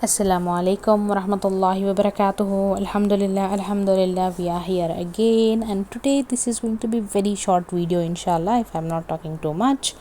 Assalamu alaikum wa rahmatullahi wa barakatuhu. Alhamdulillah, we are here again, and today this is going to be very short video, inshallah, if I'm not talking too much.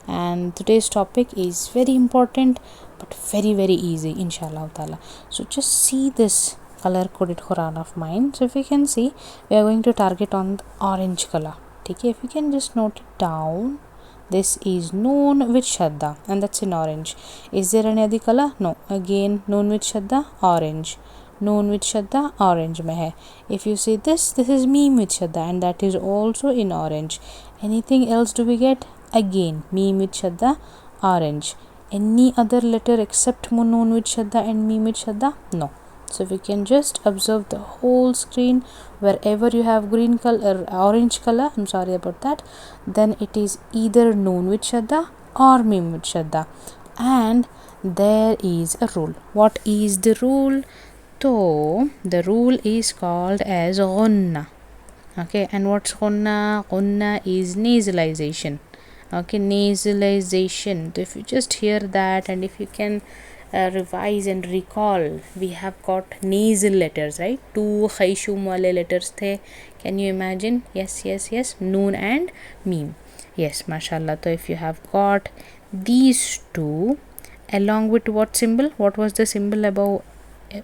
And today's topic is very important but very easy, inshallah ta'ala. So just see this color coded Quran of mine. So if you can see, we are going to target on the orange color. Okay, if you can just note it down. This is noon with shadda, and that's in orange. Is there any other color? No. Again, noon with shadda, orange. Noon with shadda, orange mein hai. If you see this is meem with shadda, and that is also in orange. Anything else do we get? Again, meem with shadda, orange. Any other letter except noon with shadda and meem with shadda? No. So we can just observe the whole screen. Wherever you have green color, orange color, I'm sorry about that, then it is either noon with shadda or mim with shadda. And there is a rule. What is the rule? So the rule is called as ghunna. Okay, and what's ghunna? Ghunna is nasalization. Okay, nasalization. So if you just hear that, and if you can revise and recall, we have got nasal letters, right? Two khayshum wale letters the. Can you imagine? Yes, noon and meme. Yes, mashallah. So if you have got these two along with what symbol? What was the symbol above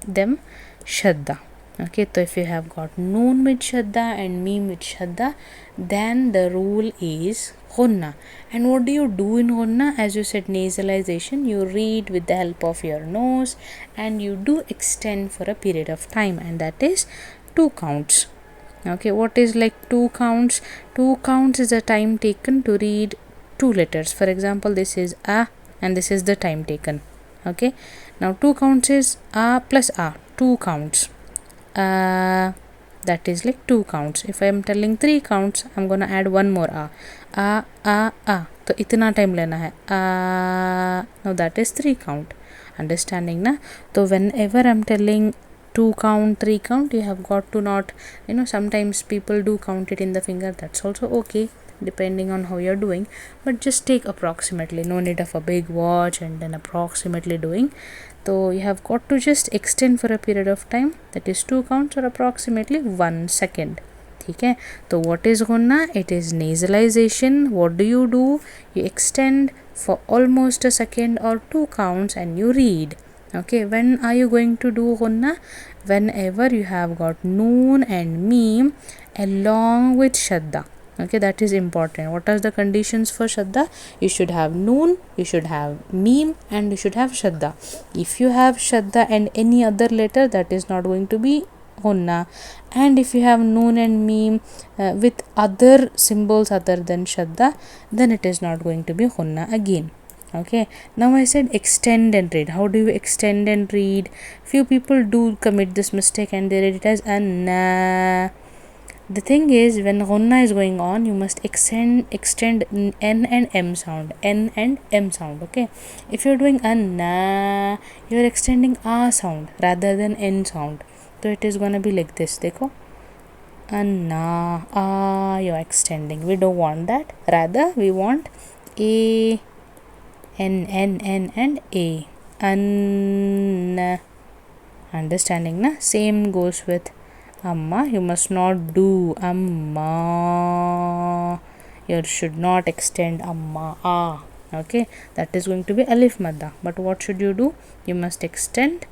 them? Shadda. Okay, so if you have got noon with shadda and meme with shadda, then the rule is ghunna. And what do you do in ghunna? As you said, nasalization. You read with the help of your nose, and you do extend for a period of time, and that is 2 counts. Okay, what is like 2 counts? 2 counts is a time taken to read 2 letters. For example, this is a, and this is the time taken. Okay, now 2 counts is a plus a, 2 counts. That is like 2 counts. If I am telling 3 counts, I'm gonna add one more a. So itna time lena hai. Now that is 3 count. Understanding na? So whenever I'm telling 2 count, 3 count, you have got to not, sometimes people do count it in the finger. That's also okay, depending on how you're doing, but just take approximately. No need of a big watch and then approximately doing. So you have got to just extend for a period of time, that is 2 counts or approximately 1 second. Okay, so what is ghunna? It is nasalization. What do? You extend for almost a second or 2 counts and you read. Okay, when are you going to do ghunna? Whenever you have got noon and meme along with shadda. Okay, that is important. What are the conditions for shadda? You should have noon, you should have meme, and you should have shadda. If you have shadda and any other letter, that is not going to be ghunna. And if you have noon and meme with other symbols other than shadda, then it is not going to be ghunna again. Okay, now I said extend and read. How do you extend and read? Few people do commit this mistake and they read it as anna. The thing is, when ghunna is going on, you must extend n and m sound. Okay, if you're doing anna, you're extending a sound rather than n sound. So it is gonna be like this. Dekho, anna, you're extending. We don't want that. Rather, we want a, n and a. Anna. Understanding na? Same goes with amma. You must not do amma. You should not extend amma. Okay, that is going to be alif madda. But what should you do? You must extend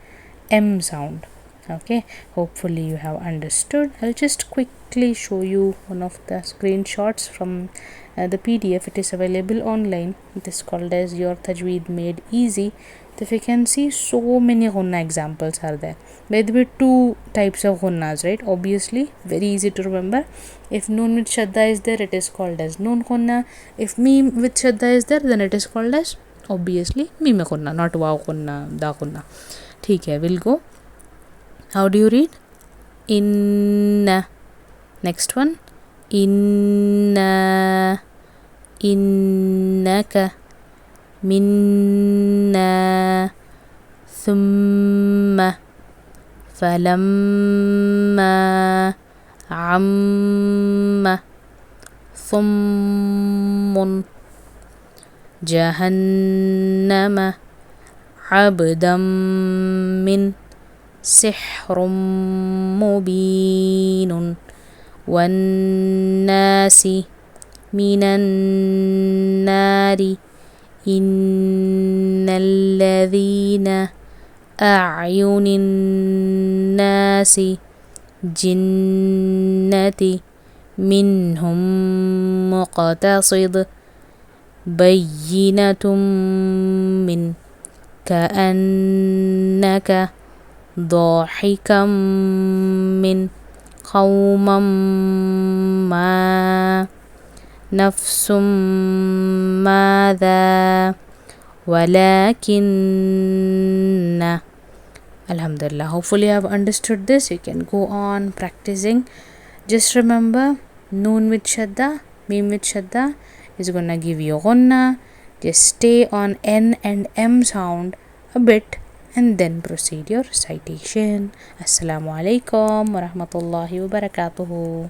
m sound. Okay, hopefully you have understood. I'll just quickly show you one of the screenshots from the PDF. It is available online. It is called as Your Tajweed Made Easy. So if you can see, so many ghunna examples are there. There will be 2 types of ghunnas, right? Obviously, very easy to remember. If noon with shadda is there, it is called as noon ghunna. If meme with shadda is there, then it is called as, obviously, meme ghunna, not wow ghunna, da ghunna. Okay, we'll go. How do you read? Inna. Next one. Inna. Innaka. Minna. Thumma. Falamma. Amma. Thummun. Jahannama. عبدا من سحر مبين والناس من النار إن الذين أعين الناس جنة منهم مقتصد بينة من كأنك ضاحكا من قوما ما نفس ماذا ولكن. Alhamdulillah, hopefully you have understood this. You can go on practicing. Just remember, noon with shadda, mim with shadda is gonna give you ghunna. Just stay on N and M sound a bit and then proceed your recitation. Assalamu alaikum wa rahmatullahi wa barakatuhu.